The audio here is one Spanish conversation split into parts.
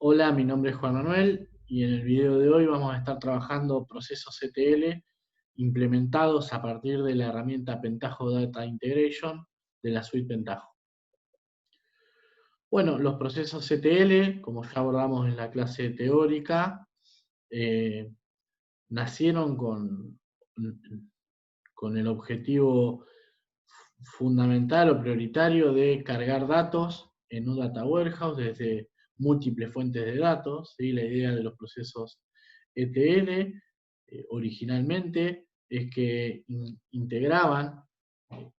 Hola, mi nombre es Juan Manuel y en el video de hoy vamos a estar trabajando procesos ETL implementados a partir de la herramienta Pentaho Data Integration de la suite Pentaho. Bueno, los procesos ETL, como ya abordamos en la clase teórica, eh, nacieron con el objetivo fundamental o prioritario de cargar datos en un data warehouse desde múltiples fuentes de datos. ¿Sí? La idea de los procesos ETL originalmente es que integraban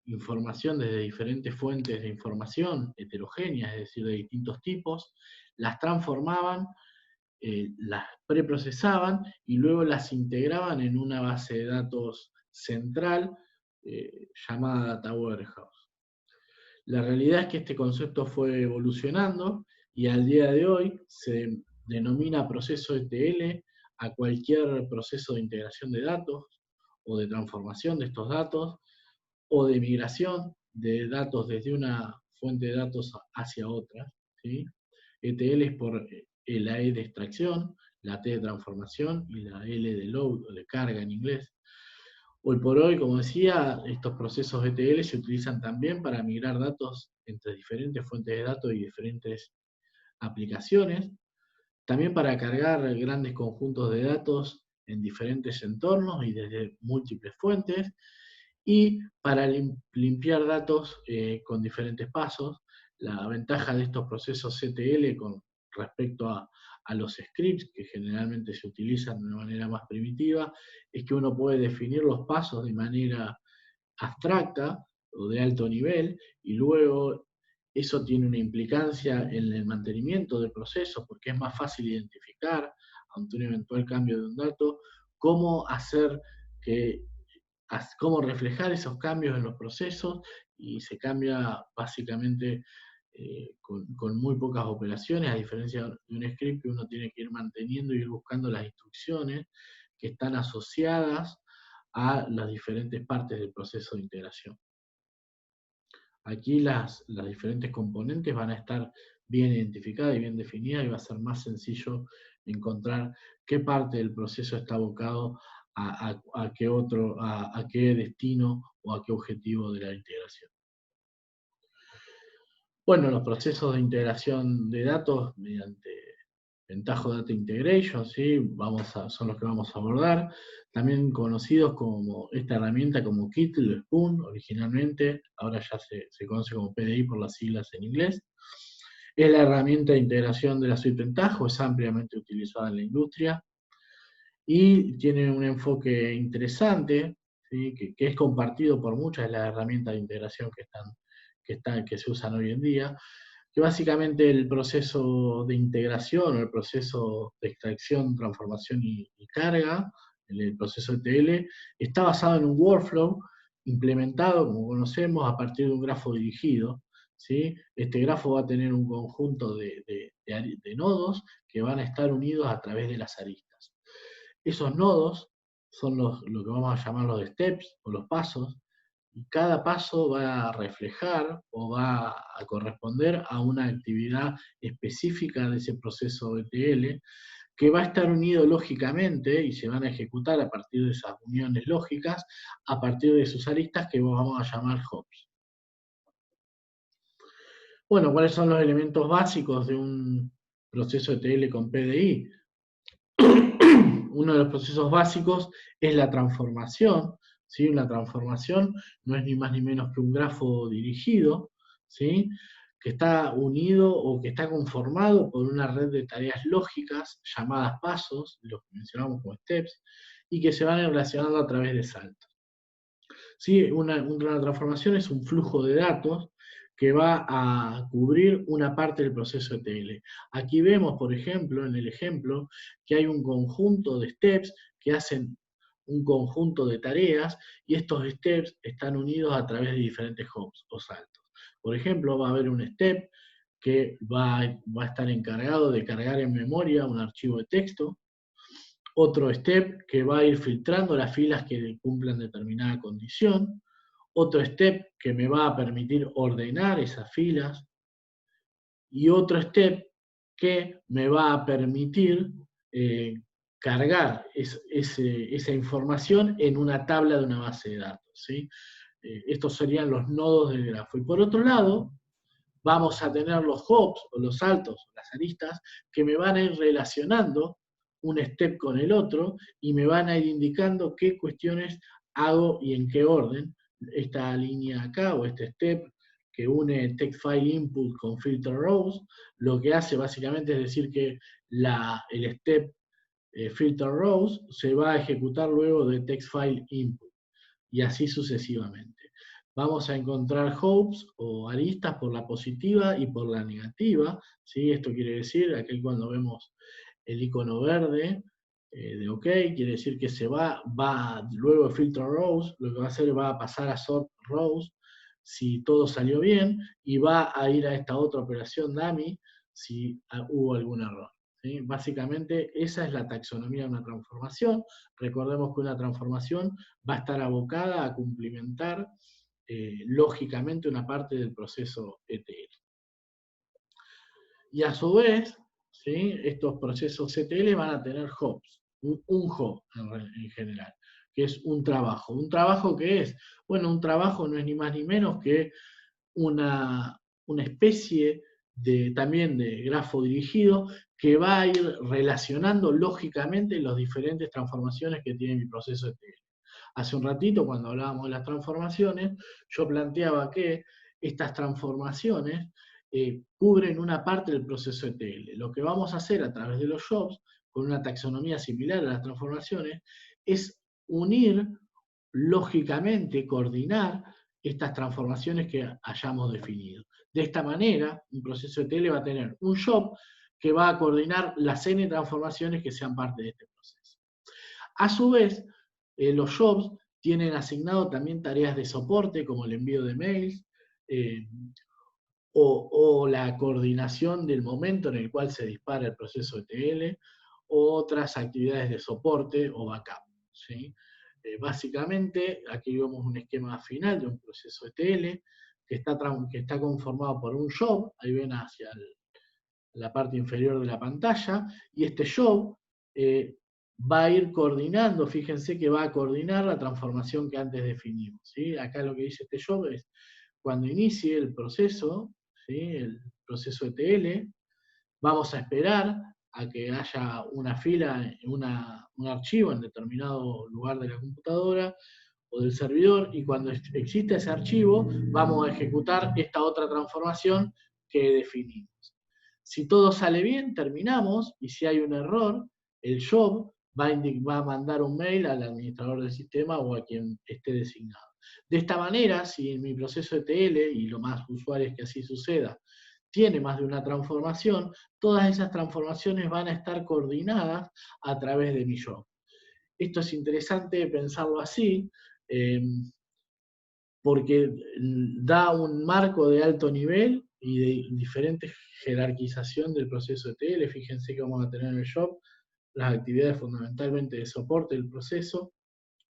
información desde diferentes fuentes de información heterogéneas, es decir, de distintos tipos, las transformaban, las preprocesaban y luego las integraban en una base de datos central llamada Data Warehouse. La realidad es que este concepto fue evolucionando y al día de hoy se denomina proceso ETL a cualquier proceso de integración de datos o de transformación de estos datos o de migración de datos desde una fuente de datos hacia otra. ¿Sí? ETL es por la E de extracción, la T de transformación y la L de load o de carga en inglés. Hoy por hoy, como decía, estos procesos ETL se utilizan también para migrar datos entre diferentes fuentes de datos y diferentes aplicaciones, también para cargar grandes conjuntos de datos en diferentes entornos y desde múltiples fuentes, y para limpiar datos con diferentes pasos. La ventaja de estos procesos ETL con respecto a los scripts, que generalmente se utilizan de una manera más primitiva, es que uno puede definir los pasos de manera abstracta o de alto nivel, y luego eso tiene una implicancia en el mantenimiento del proceso, porque es más fácil identificar, ante un eventual cambio de un dato, cómo hacer que cómo reflejar esos cambios en los procesos, y se cambia básicamente con muy pocas operaciones, a diferencia de un script que uno tiene que ir manteniendo y ir buscando las instrucciones que están asociadas a las diferentes partes del proceso de integración. Aquí las diferentes componentes van a estar bien identificadas y bien definidas, y va a ser más sencillo encontrar qué parte del proceso está abocado a qué destino o a qué objetivo de la integración. Bueno, los procesos de integración de datos mediante Pentaho Data Integration, ¿sí? Son los que vamos a abordar, también conocidos como esta herramienta como Kittle o Spoon originalmente, ahora ya se conoce como PDI por las siglas en inglés. Es la herramienta de integración de la suite Pentaho, es ampliamente utilizada en la industria y tiene un enfoque interesante, ¿sí? que es compartido por muchas de las herramientas de integración que se usan hoy en día, que básicamente el proceso de integración o el proceso de extracción, transformación y carga, el proceso ETL, está basado en un workflow implementado, como conocemos, a partir de un grafo dirigido. ¿Sí? Este grafo va a tener un conjunto de nodos que van a estar unidos a través de las aristas. Esos nodos son lo que vamos a llamar los steps o los pasos, y cada paso va a reflejar o va a corresponder a una actividad específica de ese proceso ETL, que va a estar unido lógicamente y se van a ejecutar a partir de esas uniones lógicas, a partir de sus aristas que vamos a llamar hubs. Bueno, ¿cuáles son los elementos básicos de un proceso ETL con PDI? Uno de los procesos básicos es la transformación. ¿Sí? Una transformación no es ni más ni menos que un grafo dirigido, ¿sí? Que está unido o que está conformado por una red de tareas lógicas llamadas pasos, los que mencionamos como steps, y que se van relacionando a través de saltos. ¿Sí? Una transformación es un flujo de datos que va a cubrir una parte del proceso ETL. Aquí vemos, por ejemplo, en el ejemplo, que hay un conjunto de steps que hacen un conjunto de tareas, y estos steps están unidos a través de diferentes hubs o saltos. Por ejemplo, va a haber un step que va a estar encargado de cargar en memoria un archivo de texto, otro step que va a ir filtrando las filas que cumplan determinada condición, otro step que me va a permitir ordenar esas filas, y otro step que me va a permitir cargar esa información en una tabla de una base de datos, ¿sí? Estos serían los nodos del grafo. Y por otro lado, vamos a tener los hops o los saltos, las aristas, que me van a ir relacionando un step con el otro y me van a ir indicando qué cuestiones hago y en qué orden. Esta línea acá o este step que une text file input con filter rows, lo que hace básicamente es decir que el step filter rows se va a ejecutar luego de text file input y así sucesivamente. Vamos a encontrar hops o aristas por la positiva y por la negativa, ¿sí? Esto quiere decir, aquí cuando vemos el icono verde de OK, quiere decir que se va luego de filter rows, lo que va a hacer va a pasar a sort rows si todo salió bien, y va a ir a esta otra operación dummy si hubo algún error. ¿Sí? Básicamente esa es la taxonomía de una transformación. Recordemos que una transformación va a estar abocada a cumplimentar lógicamente una parte del proceso ETL. Y a su vez, ¿sí? Estos procesos ETL van a tener hops, un hop en general, que es un trabajo. ¿Un trabajo qué es? Bueno, un trabajo no es ni más ni menos que una especie también de grafo dirigido que va a ir relacionando lógicamente las diferentes transformaciones que tiene mi proceso ETL. Hace un ratito, cuando hablábamos de las transformaciones, yo planteaba que estas transformaciones cubren una parte del proceso ETL. Lo que vamos a hacer a través de los jobs, con una taxonomía similar a las transformaciones, es unir lógicamente, coordinar estas transformaciones que hayamos definido. De esta manera, un proceso ETL va a tener un job que va a coordinar las n transformaciones que sean parte de este proceso. A su vez, los jobs tienen asignado también tareas de soporte, como el envío de mails, o la coordinación del momento en el cual se dispara el proceso ETL, o otras actividades de soporte o backup. ¿Sí? Básicamente, aquí vemos un esquema final de un proceso ETL que está conformado por un job, ahí ven hacia la parte inferior de la pantalla, y este job va a ir coordinando, fíjense que va a coordinar la transformación que antes definimos. ¿Sí? Acá lo que dice este job es, cuando inicie el proceso, ¿sí? El proceso ETL, vamos a esperar a que haya una fila, un archivo en determinado lugar de la computadora o del servidor, y cuando exista ese archivo, vamos a ejecutar esta otra transformación que definimos. Si todo sale bien, terminamos, y si hay un error, el job va a mandar un mail al administrador del sistema o a quien esté designado. De esta manera, si en mi proceso ETL, y lo más usual es que así suceda, tiene más de una transformación, todas esas transformaciones van a estar coordinadas a través de mi job. Esto es interesante pensarlo así, porque da un marco de alto nivel y de diferente jerarquización del proceso ETL. Fíjense que vamos a tener en el job las actividades fundamentalmente de soporte del proceso,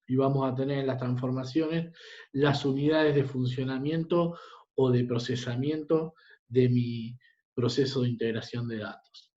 y vamos a tener en las transformaciones las unidades de funcionamiento o de procesamiento de mi proceso de integración de datos.